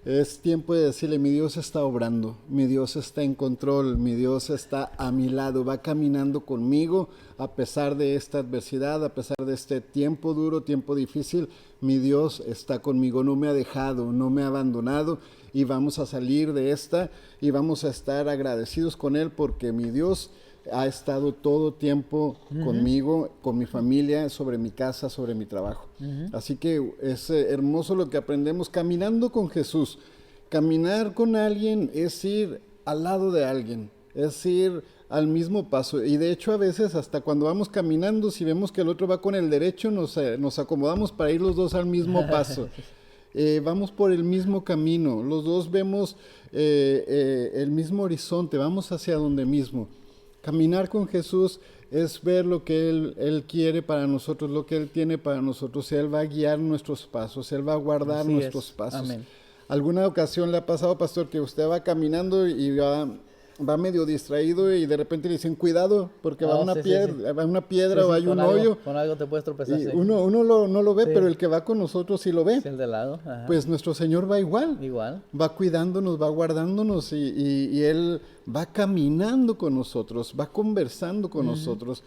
Es tiempo de decirle, mi Dios está obrando, mi Dios está en control, mi Dios está a mi lado, va caminando conmigo a pesar de esta adversidad, a pesar de este tiempo duro, tiempo difícil. Mi Dios está conmigo, no me ha dejado, no me ha abandonado y vamos a salir de esta y vamos a estar agradecidos con Él porque mi Dios ha estado todo tiempo conmigo, con mi familia, sobre mi casa, sobre mi trabajo. Así que es hermoso lo que aprendemos caminando con Jesús. Caminar con alguien es ir al lado de alguien, es ir al mismo paso. Y de hecho a veces hasta cuando vamos caminando, si vemos que el otro va con el derecho, nos acomodamos para ir los dos al mismo paso. Vamos por el mismo camino, los dos vemos el mismo horizonte, vamos hacia donde mismo. Caminar con Jesús es ver lo que Él quiere para nosotros, lo que Él tiene para nosotros. Él va a guiar nuestros pasos, Él va a guardar nuestros pasos. Amén. ¿Alguna ocasión le ha pasado, pastor, que usted va caminando y va medio distraído y de repente le dicen, cuidado, porque va una piedra o hay un hoyo? Con algo te puedes tropezar. Y uno no lo ve, pero el que va con nosotros sí lo ve. Sí, el de lado. Ajá. Pues nuestro Señor va igual. Va cuidándonos, va guardándonos y Él va caminando con nosotros, va conversando con nosotros.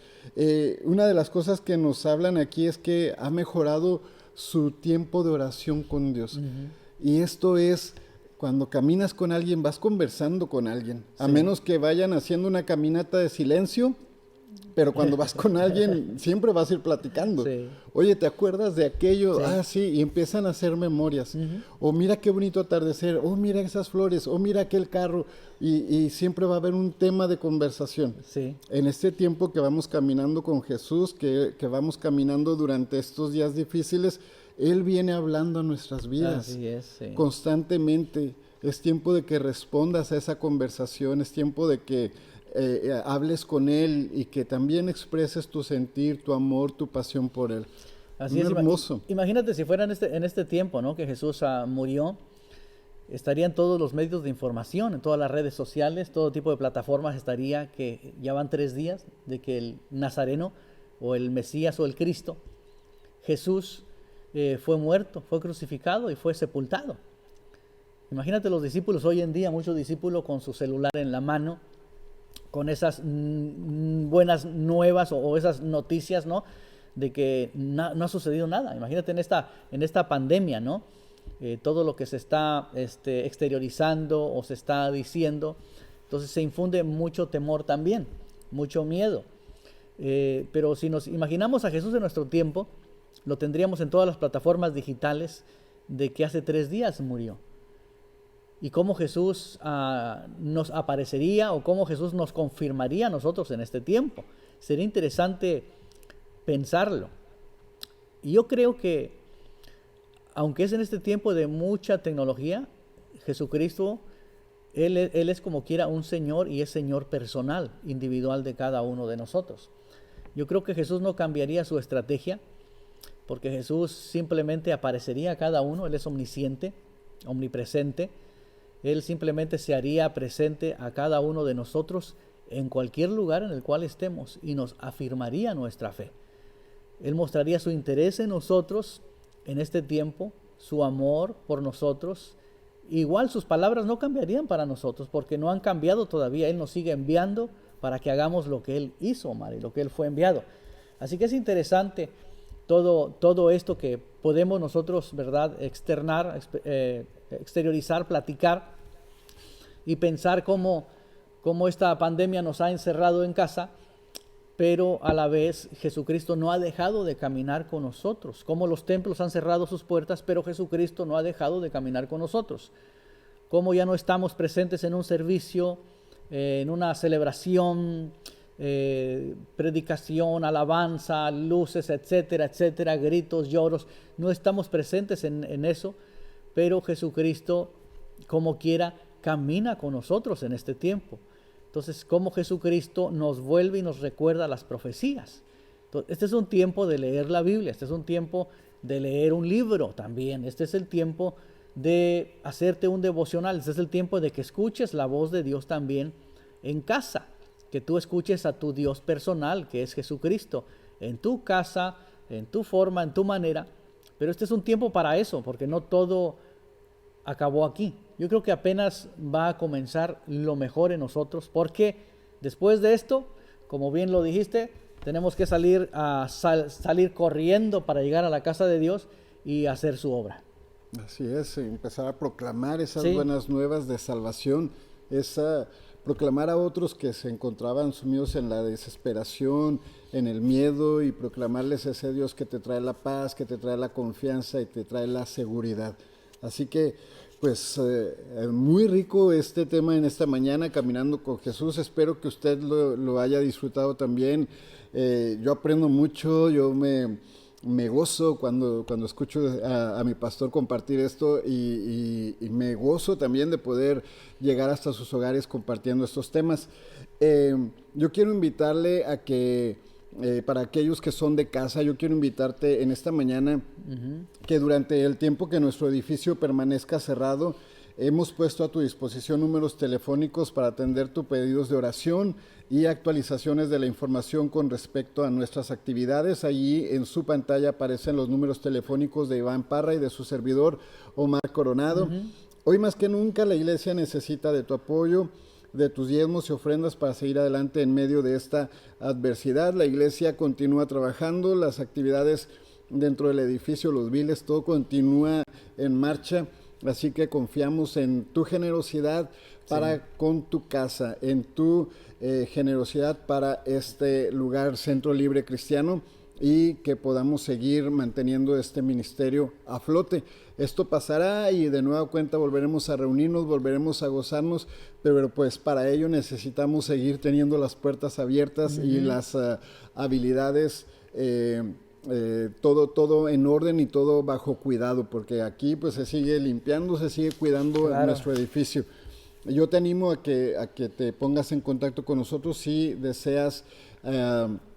Una de las cosas que nos hablan aquí es que ha mejorado su tiempo de oración con Dios. Y esto es, cuando caminas con alguien, vas conversando con alguien. A menos que vayan haciendo una caminata de silencio, pero cuando vas con alguien, siempre vas a ir platicando. Sí. Oye, ¿te acuerdas de aquello? Sí. Ah, sí, y empiezan a hacer memorias. O mira qué bonito atardecer, o mira esas flores, o mira aquel carro. Y siempre va a haber un tema de conversación. Sí. En este tiempo que vamos caminando con Jesús, que vamos caminando durante estos días difíciles, Él viene hablando a nuestras vidas. Así es, sí. Constantemente. Es tiempo de que respondas a esa conversación, es tiempo de que hables con Él y que también expreses tu sentir, tu amor, tu pasión por Él. Así es, hermoso. Imagínate si fuera en este tiempo, ¿no?, que Jesús murió, estarían todos los medios de información, en todas las redes sociales, todo tipo de plataformas estaría, que ya van 3 días de que el Nazareno o el Mesías o el Cristo, Jesús, fue muerto, fue crucificado y fue sepultado. Imagínate los discípulos hoy en día, muchos discípulos con su celular en la mano, con esas buenas nuevas o esas noticias, ¿no?, de que no ha sucedido nada. Imagínate en esta pandemia, ¿no? todo lo que se está exteriorizando o se está diciendo. Entonces se infunde mucho temor también, mucho miedo. Pero si nos imaginamos a Jesús en nuestro tiempo, lo tendríamos en todas las plataformas digitales de que hace 3 días murió. Y cómo Jesús nos aparecería o cómo Jesús nos confirmaría a nosotros en este tiempo. Sería interesante pensarlo. Y yo creo que, aunque es en este tiempo de mucha tecnología, Jesucristo, Él es como quiera un Señor y es Señor personal, individual de cada uno de nosotros. Yo creo que Jesús no cambiaría su estrategia, porque Jesús simplemente aparecería a cada uno. Él es omnisciente, omnipresente. Él simplemente se haría presente a cada uno de nosotros en cualquier lugar en el cual estemos y nos afirmaría nuestra fe. Él mostraría su interés en nosotros en este tiempo, su amor por nosotros. Igual sus palabras no cambiarían para nosotros porque no han cambiado todavía. Él nos sigue enviando para que hagamos lo que Él hizo, Mari, lo que Él fue enviado. Así que es interesante todo esto que podemos nosotros, ¿verdad?, exteriorizar, platicar y pensar cómo esta pandemia nos ha encerrado en casa, pero a la vez Jesucristo no ha dejado de caminar con nosotros. Como los templos han cerrado sus puertas, pero Jesucristo no ha dejado de caminar con nosotros. Como ya no estamos presentes en un servicio, en una celebración, predicación, alabanza, luces, etcétera, etcétera, gritos, lloros. No estamos presentes en eso, pero Jesucristo, como quiera, camina con nosotros en este tiempo. Entonces, como Jesucristo nos vuelve y nos recuerda las profecías. Entonces, este es un tiempo de leer la Biblia, este es un tiempo de leer un libro también, este es el tiempo de hacerte un devocional, este es el tiempo de que escuches la voz de Dios también en casa, que tú escuches a tu Dios personal, que es Jesucristo, en tu casa, en tu forma, en tu manera. Pero este es un tiempo para eso, porque no todo acabó aquí. Yo creo que apenas va a comenzar lo mejor en nosotros, porque después de esto, como bien lo dijiste, tenemos que salir corriendo para llegar a la casa de Dios y hacer su obra. Así es, empezar a proclamar esas Sí. buenas nuevas de salvación, proclamar a otros que se encontraban sumidos en la desesperación, en el miedo, y proclamarles ese Dios que te trae la paz, que te trae la confianza y te trae la seguridad. Así que, pues, muy rico este tema en esta mañana, Caminando con Jesús. Espero que usted lo haya disfrutado también. Yo aprendo mucho, yo me gozo cuando escucho a mi pastor compartir esto, y me gozo también de poder llegar hasta sus hogares compartiendo estos temas. Yo quiero invitarle a que, para aquellos que son de casa, yo quiero invitarte en esta mañana que durante el tiempo que nuestro edificio permanezca cerrado, hemos puesto a tu disposición números telefónicos para atender tus pedidos de oración y actualizaciones de la información con respecto a nuestras actividades. Allí en su pantalla aparecen los números telefónicos de Iván Parra y de su servidor Omar Coronado. Hoy más que nunca la iglesia necesita de tu apoyo, de tus diezmos y ofrendas para seguir adelante en medio de esta adversidad. La iglesia continúa trabajando, las actividades dentro del edificio, los biles, todo continúa en marcha. Así que confiamos en tu generosidad para con tu casa, en tu generosidad para este lugar, Centro Libre Cristiano, y que podamos seguir manteniendo este ministerio a flote. Esto pasará y de nueva cuenta volveremos a reunirnos, volveremos a gozarnos, pero pues para ello necesitamos seguir teniendo las puertas abiertas y las habilidades, todo en orden y todo bajo cuidado, porque aquí pues se sigue limpiando, se sigue cuidando nuestro edificio. Yo te animo a que te pongas en contacto con nosotros si deseas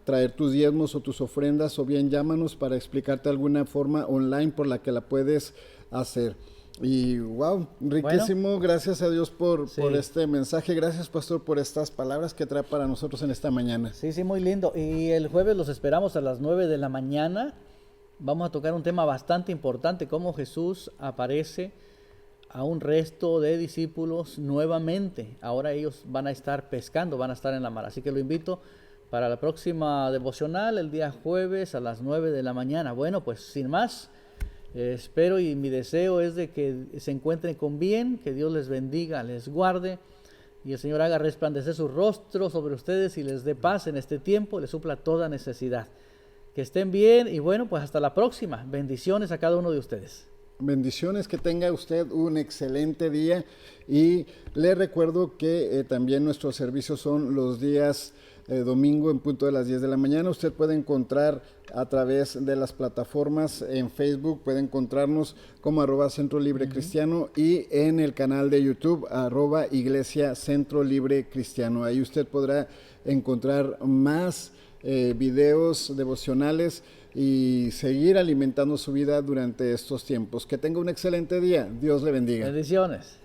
traer tus diezmos o tus ofrendas, o bien llámanos para explicarte alguna forma online por la que la puedes hacer. Y wow, riquísimo. Bueno, gracias a Dios por este mensaje. Gracias, pastor, por estas palabras que trae para nosotros en esta mañana. Sí, muy lindo. Y el jueves los esperamos a las 9 de la mañana. Vamos a tocar un tema bastante importante, cómo Jesús aparece a un resto de discípulos nuevamente. Ahora ellos van a estar pescando, van a estar en la mar. Así que lo invito para la próxima devocional, el día jueves a las 9 de la mañana. Bueno, pues sin más, Espero y mi deseo es de que se encuentren con bien, que Dios les bendiga, les guarde y el Señor haga resplandecer su rostro sobre ustedes y les dé paz en este tiempo, les supla toda necesidad. Que estén bien y bueno, pues hasta la próxima. Bendiciones a cada uno de ustedes. Bendiciones, que tenga usted un excelente día y le recuerdo que también nuestros servicios son los días domingo en punto de las 10 de la mañana. Usted puede encontrar a través de las plataformas en Facebook, puede encontrarnos como @Centro Libre Cristiano y en el canal de YouTube @Iglesia Centro Libre Cristiano. Ahí usted podrá encontrar más videos devocionales y seguir alimentando su vida durante estos tiempos. Que tenga un excelente día. Dios le bendiga. Bendiciones.